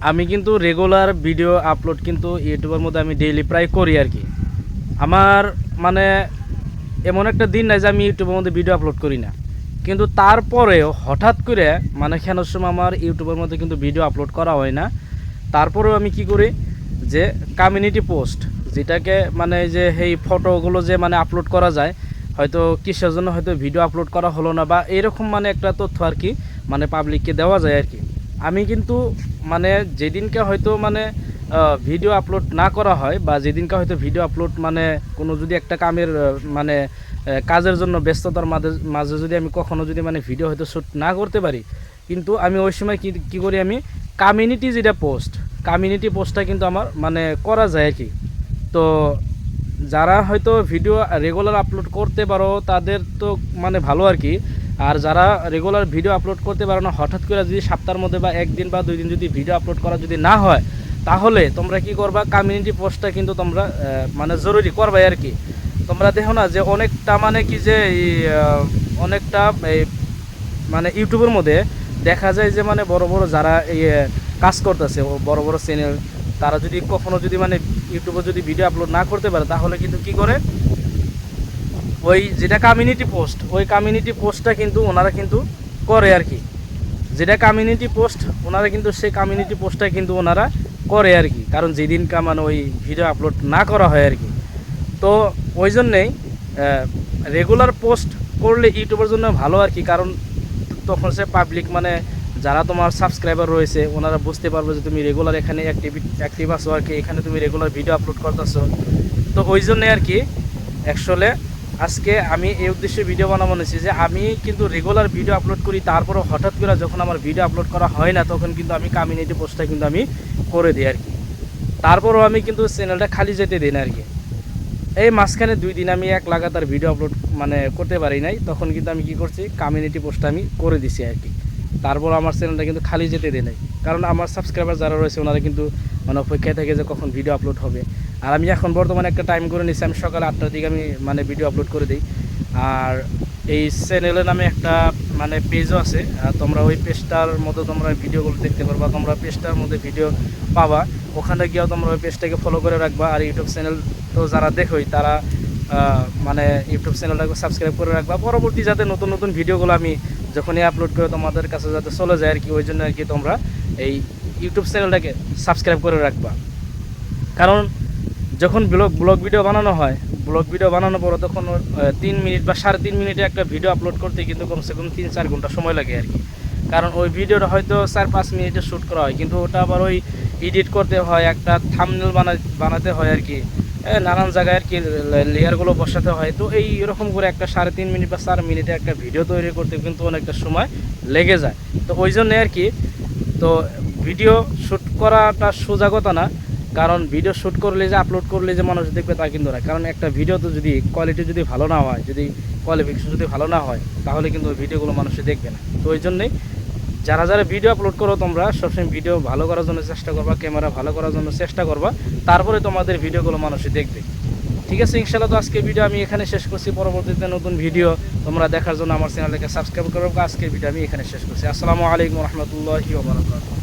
আমি কিন্তু regular video upload কিন্তু ইউটিউবের মধ্যে আমি ডেইলি প্রায় করি আর কি। আমার মানে এমন একটা দিন নাই যে আমি ইউটিউবের মধ্যে ভিডিও আপলোড করি না, কিন্তু তারপরেও হঠাৎ করে মানে কেন সময় আমার ইউটিউবের মধ্যে কিন্তু ভিডিও আপলোড করা হয় না। তারপরেও আমি কি করি যে কমিউনিটি পোস্ট, যেটাকে মানে যে এই ফটোগুলো যে মানে আপলোড করা যায়, হয়তো কিসের জন্য হয়তো ভিডিও আপলোড করা হলো না বা এরকম মানে একটা তথ্য আর কি মানে পাবলিককে দেওয়া যায় আর কি। আমি কিন্তু মানে যেদিনকে হয়তো মানে ভিডিও আপলোড না করা হয় বা যেদিনকে হয়তো ভিডিও আপলোড মানে কোনো যদি একটা কামের মানে কাজের জন্য ব্যস্ততার মাঝে মাঝে যদি আমি কখনো যদি মানে ভিডিও হয়তো শ্যুট না করতে পারি, কিন্তু আমি ওই সময় কী করি, আমি কমিউনিটি যেটা পোস্ট, কমিউনিটি পোস্টটা কিন্তু আমার মানে করা যায় আর কি। তো যারা হয়তো ভিডিও রেগুলার আপলোড করতে পারো তাদের তো মানে ভালো আর কি। আর যারা রেগুলার ভিডিও আপলোড করতে পারো না, হঠাৎ করে যদি সপ্তাহের মধ্যে বা একদিন বা 2 দিন যদি ভিডিও আপলোড করা যদি না হয়, তাহলে তোমরা কি করবা, কমিউনিটি পোস্টটা কিন্তু তোমরা মানে জরুরি করবে আর কি। তোমরা দেখো না যে অনেকটা মানে কি যে অনেকটা মানে ইউটিউবের মধ্যে দেখা যায় যে মানে বড় বড় যারা কাজ করতেছে, বড় বড় চ্যানেল, তারা যদি কখনো যদি মানে ইউটিউবে যদি ভিডিও আপলোড না করতে পারে, তাহলে কিন্তু কি করে, ওই যেটা কমিউনিটি পোস্ট, ওই কমিউনিটি পোস্টটা কিন্তু ওনারা কিন্তু করে আর কি। যেটা কমিউনিটি পোস্ট ওনারা কিন্তু সেই কমিউনিটি পোস্টটা কিন্তু ওনারা করে আর কি, কারণ যেদিনকা মানে ওই ভিডিও আপলোড না করা হয় আর কি। তো ওই জন্যেই রেগুলার পোস্ট করলে ইউটিউবের জন্য ভালো আর কি, কারণ তখন সে পাবলিক মানে যারা তোমার সাবস্ক্রাইবার রয়েছে ওনারা বুঝতে পারবে যে তুমি রেগুলার এখানে অ্যাক্টিভ আছো আর কি, এখানে তুমি রেগুলার ভিডিও আপলোড করতেছো। তো ওই জন্যে আর কি অ্যাকচুয়ালি আজকে আমি এই উদ্দেশ্যে ভিডিও বানাবো নিয়েছি যে আমি কিন্তু রেগুলার ভিডিও আপলোড করি, তারপরে হঠাৎ করে যখন আমার ভিডিও আপলোড করা হয় না, তখন কিন্তু আমি কমিউনিটি পোস্টটা কিন্তু আমি করে দিই আর কি। তারপরও আমি কিন্তু চ্যানেলটা খালি যেতে দিই না আর কি। এই মাঝখানে 2 দিন আমি এক লাগাতার ভিডিও আপলোড মানে করতে পারি নাই, তখন কিন্তু আমি কি করছি, কমিউনিটি পোস্টটা আমি করে দিছি আর কি। তারপর আমার চ্যানেলটা কিন্তু খালি যেতে দেয় নাই, কারণ আমার সাবস্ক্রাইবার যারা রয়েছে ওনারা কিন্তু মানে অপেক্ষায় থাকে যে কখন ভিডিও আপলোড হবে। আর আমি এখন বর্তমানে একটা টাইম করে নিচ্ছি, আমি সকাল 8টার দিকে আমি মানে ভিডিও আপলোড করে দিই। আর এই চ্যানেলের নামে একটা মানে পেজও আছে, তোমরা ওই পেজটার মধ্যে তোমরা ভিডিওগুলো দেখতে পারবা, তোমরা পেজটার মধ্যে ভিডিও পাবা, ওখানে গিয়েও তোমরা ওই পেজটাকে ফলো করে রাখবা। আর ইউটিউব চ্যানেল তো যারা দেখোই তারা মানে ইউটিউব চ্যানেলটাকে সাবস্ক্রাইব করে রাখবা, পরবর্তী যাতে নতুন নতুন ভিডিওগুলো আমি যখনই আপলোড করে তোমাদের কাছে যাতে চলে যায় আর কি। ওই জন্য আর কি তোমরা এই ইউটিউব চ্যানেলটাকে সাবস্ক্রাইব করে রাখবা, কারণ যখন ব্লগ ভিডিও বানানো হয়, ব্লগ ভিডিও বানানোর পরে তখন 3 মিনিট বা 3.5 মিনিটে একটা ভিডিও আপলোড করতে কিন্তু কমসে কম 3-4 ঘন্টা সময় লাগে আর কি। কারণ ওই ভিডিওটা হয়তো 4-5 মিনিটে শ্যুট করা হয়, কিন্তু ওটা আবার ওই এডিট করতে হয়, একটা থাম্বনেল বানাতে হয় আর কি, নানান জায়গায় আর কি লেয়ারগুলো বসাতে হয়। তো এই এরকম করে একটা 3.5 মিনিট বা 4 মিনিটে একটা ভিডিও তৈরি করতে কিন্তু অনেকটা সময় লেগে যায়। তো ওই জন্যে আর কি, তো ভিডিও শ্যুট করাটা সোজা কথা না, কারণ ভিডিও শ্যুট করলে যে আপলোড করলে যে মানুষ দেখবে তা কিন্তু না, কারণ একটা ভিডিও তো যদি কোয়ালিটি যদি ভালো না হয়, যদি কোয়ালিফিকেশন যদি ভালো না হয়, তাহলে কিন্তু ওই ভিডিওগুলো মানুষ দেখবে না। তো ওই জন্যেই যারা যারা ভিডিও আপলোড করো তোমরা সবসময় ভিডিও ভালো করার জন্য চেষ্টা করবা, ক্যামেরা ভালো করার জন্য চেষ্টা করবা, তারপরে তোমাদের ভিডিওগুলো মানুষ দেখবে। ঠিক আছে, ইনশাআল্লাহ। তো আজকের ভিডিও আমি এখানে শেষ করছি, পরবর্তীতে নতুন ভিডিও তোমরা দেখার জন্য আমার চ্যানেলটাকে সাবস্ক্রাইব করো। আজকের ভিডিও আমি এখানে শেষ করছি। আসসালামু আলাইকুম রহমতুল্লাহি ওয়া বারাকাতুহু।